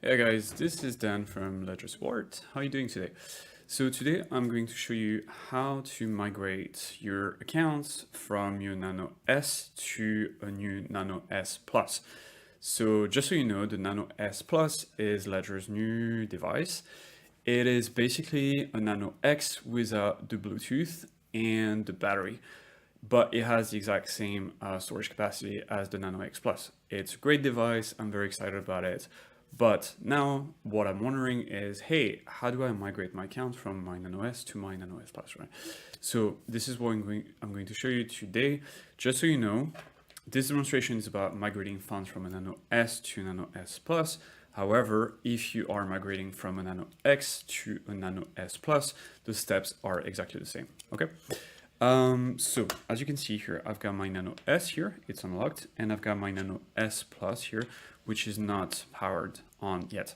Hey guys, this is Dan from Ledger Support. How are you doing today? So today I'm going to show you how to migrate your accounts from your Nano S to a new Nano S Plus. So just so you know, the Nano S Plus is Ledger's new device. It is basically a Nano X without the Bluetooth and the battery, but it has the exact same storage capacity as the Nano X Plus. It's a great device, I'm very excited about it. But now what I'm wondering is, hey, how do I migrate my account from my Nano S to my Nano S Plus, right? So this is what I'm going to show you today. Just so you know, this demonstration is about migrating funds from a Nano S to Nano S Plus. However, if you are migrating from a Nano X to a Nano S Plus, the steps are exactly the same, okay? So as you can see here, I've got my Nano S here, it's unlocked, and I've got my Nano S Plus here, which is not powered on yet.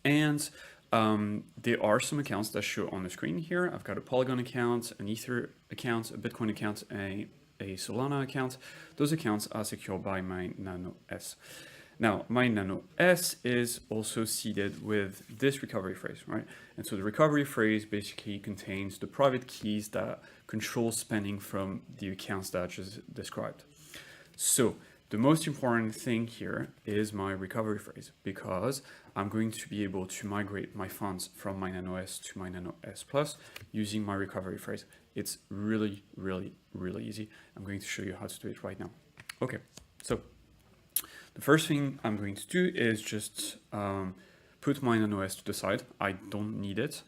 And there are some accounts that show on the screen here. I've got a Polygon account, an Ether account, a Bitcoin account, a Solana account. Those accounts are secured by my Nano S. Now, my Nano S is also seeded with this recovery phrase, right? And so the recovery phrase basically contains the private keys that control spending from the accounts that I just described. So the most important thing here is my recovery phrase, because I'm going to be able to migrate my funds from my Nano S to my Nano S Plus using my recovery phrase. It's really, really, really easy. I'm going to show you how to do it right now. Okay, so the first thing I'm going to do is just put my Nano S to the side. I don't need it.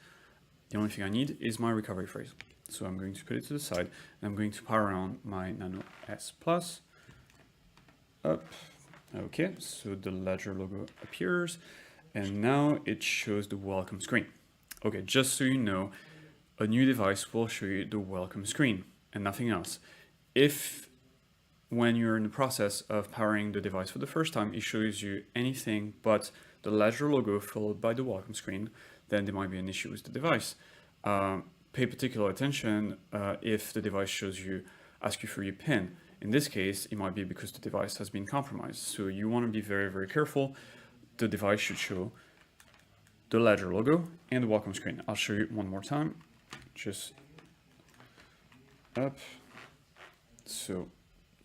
The only thing I need is my recovery phrase. So I'm going to put it to the side, and I'm going to power on my Nano S Plus. Up. Okay, so the Ledger logo appears, and now it shows the welcome screen. Okay, just so you know, a new device will show you the welcome screen and nothing else. If when you're in the process of powering the device for the first time, it shows you anything but the Ledger logo followed by the welcome screen, then there might be an issue with the device. Pay particular attention if the device asks you for your PIN. In this case, it might be because the device has been compromised. So you want to be very, very careful. The device should show the Ledger logo and the welcome screen. I'll show you one more time. Just up. So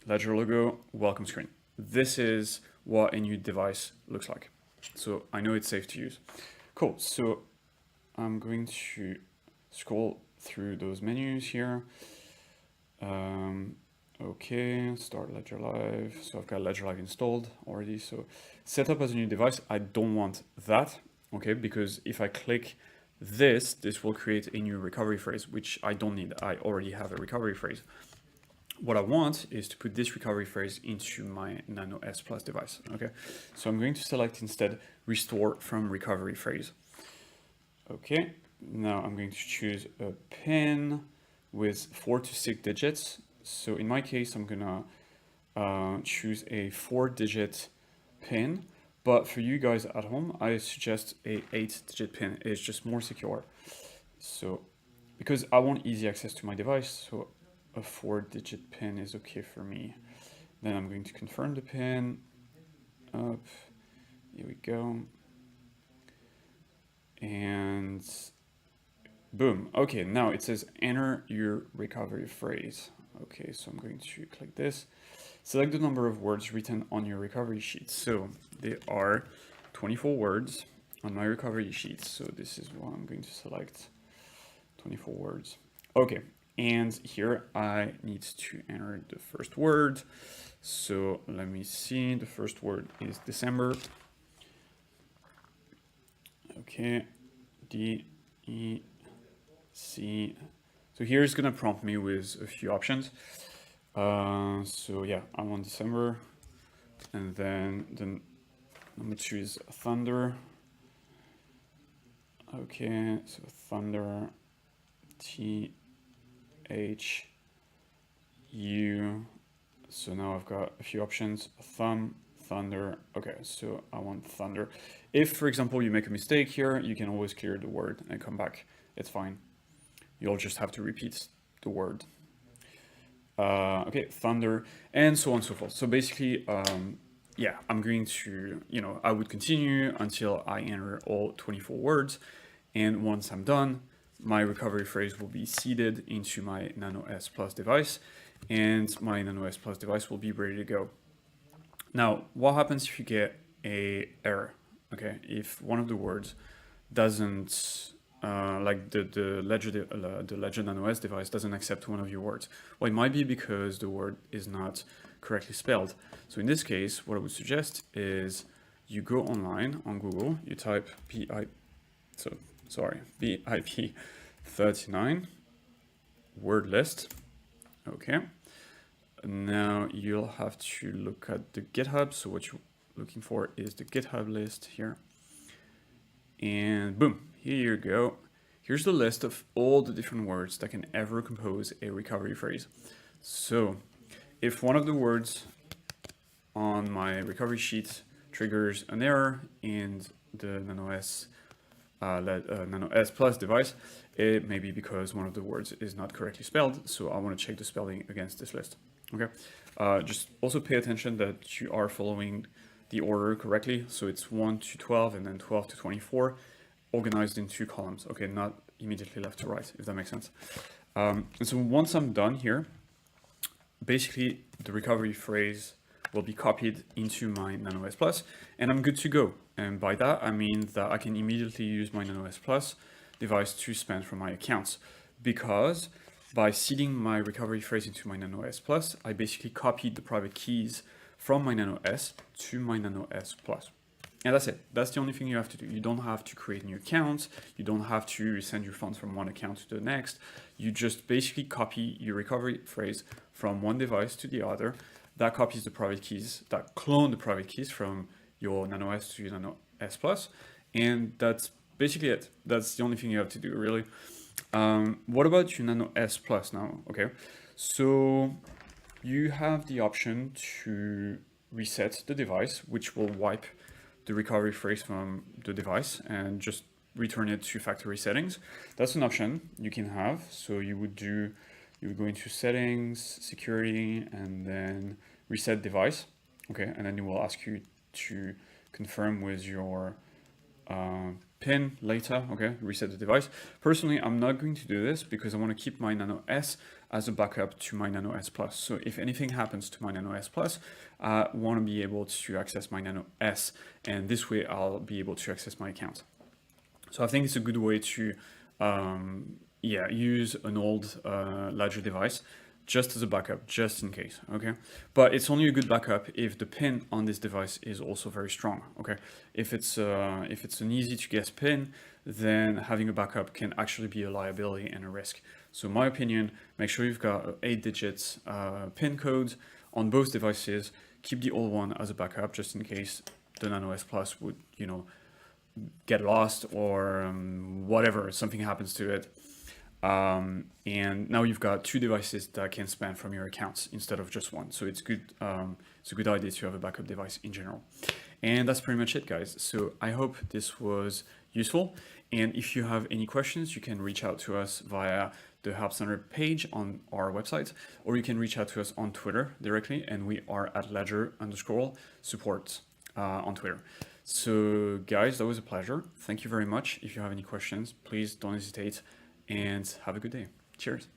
Ledger logo, welcome screen. This is what a new device looks like. So I know it's safe to use. Cool. So I'm going to scroll through those menus here. Okay, start Ledger Live. So I've got Ledger Live installed already. So set up as a new device. I don't want that, okay? Because if I click this will create a new recovery phrase, which I don't need. I already have a recovery phrase. What I want is to put this recovery phrase into my Nano S Plus device, okay? So I'm going to select instead restore from recovery phrase. Okay, now I'm going to choose a PIN with 4 to 6 digits. So in my case, I'm gonna choose a 4-digit PIN, but for you guys at home, I suggest a 8-digit PIN. It's just more secure. So because I want easy access to my device, so a 4-digit PIN is okay for me. Then I'm going to confirm the PIN. Up, here we go. And boom. Okay, now it says enter your recovery phrase. Okay, so I'm going to click this. Select the number of words written on your recovery sheet. So there are 24 words on my recovery sheet. So this is what I'm going to select, 24 words. Okay, and here I need to enter the first word. So let me see, the first word is December. Okay, D-E-C. So here it's gonna prompt me with a few options. So yeah, I want December, and then number 2 is thunder. Okay, so thunder, T-H-U. So now I've got a few options, thumb, thunder. Okay, so I want thunder. If, for example, you make a mistake here, you can always clear the word and come back. It's fine. You'll just have to repeat the word. Okay, thunder, and so on and so forth. So basically, yeah, I'm going to, I would continue until I enter all 24 words. And once I'm done, my recovery phrase will be seeded into my Nano S Plus device, and my Nano S Plus device will be ready to go. Now, what happens if you get a error? Okay, if one of the words doesn't, like the Ledger Nano S device doesn't accept one of your words. Well, it might be because the word is not correctly spelled. So in this case, what I would suggest is you go online on Google, you type BIP 39 word list. Okay. Now you'll have to look at the GitHub. So what you're looking for is the GitHub list here. And boom, here you go. Here's the list of all the different words that can ever compose a recovery phrase. So if one of the words on my recovery sheet triggers an error in the Nano S Plus device, it may be because one of the words is not correctly spelled. So I want to check the spelling against this list. Okay. Just also pay attention that you are following the order correctly. So it's 1 to 12 and then 12 to 24, organized in 2 columns. Okay, not immediately left to right, if that makes sense. And so once I'm done here, basically the recovery phrase will be copied into my Nano S Plus, and I'm good to go. And by that, I mean that I can immediately use my Nano S Plus device to spend from my accounts, because by seeding my recovery phrase into my Nano S Plus, I basically copied the private keys from my Nano S to my Nano S Plus. And that's it. That's the only thing you have to do. You don't have to create new accounts. You don't have to send your funds from one account to the next. You just basically copy your recovery phrase from one device to the other. That copies the private keys, that clone the private keys from your Nano S to your Nano S Plus. And that's basically it. That's the only thing you have to do, really. What about your Nano S Plus now? Okay, so you have the option to reset the device, which will wipe the recovery phrase from the device and just return it to factory settings. That's an option you can have. So you would go into settings, security, and then reset device. Okay, and then it will ask you to confirm with your PIN later. Okay, reset the device. Personally, I'm not going to do this because I want to keep my Nano S as a backup to my Nano S Plus. So if anything happens to my Nano S Plus, I want to be able to access my Nano S, and this way I'll be able to access my account. So I think it's a good way to use an old Ledger device just as a backup, just in case. Okay, but it's only a good backup if the pin on this device is also very strong. Okay, if it's an easy to guess pin, then having a backup can actually be a liability and a risk. So in my opinion, make sure you've got 8 digits pin codes on both devices. Keep the old one as a backup just in case the Nano S Plus would, get lost or whatever, something happens to it. And now you've got 2 devices that can span from your accounts instead of just one. So it's good. It's a good idea to have a backup device in general. And that's pretty much it, guys. So I hope this was useful. And if you have any questions, you can reach out to us via the Help Center page on our website, or you can reach out to us on Twitter directly. And we are at Ledger_support on Twitter. So guys, that was a pleasure. Thank you very much. If you have any questions, please don't hesitate, and have a good day. Cheers.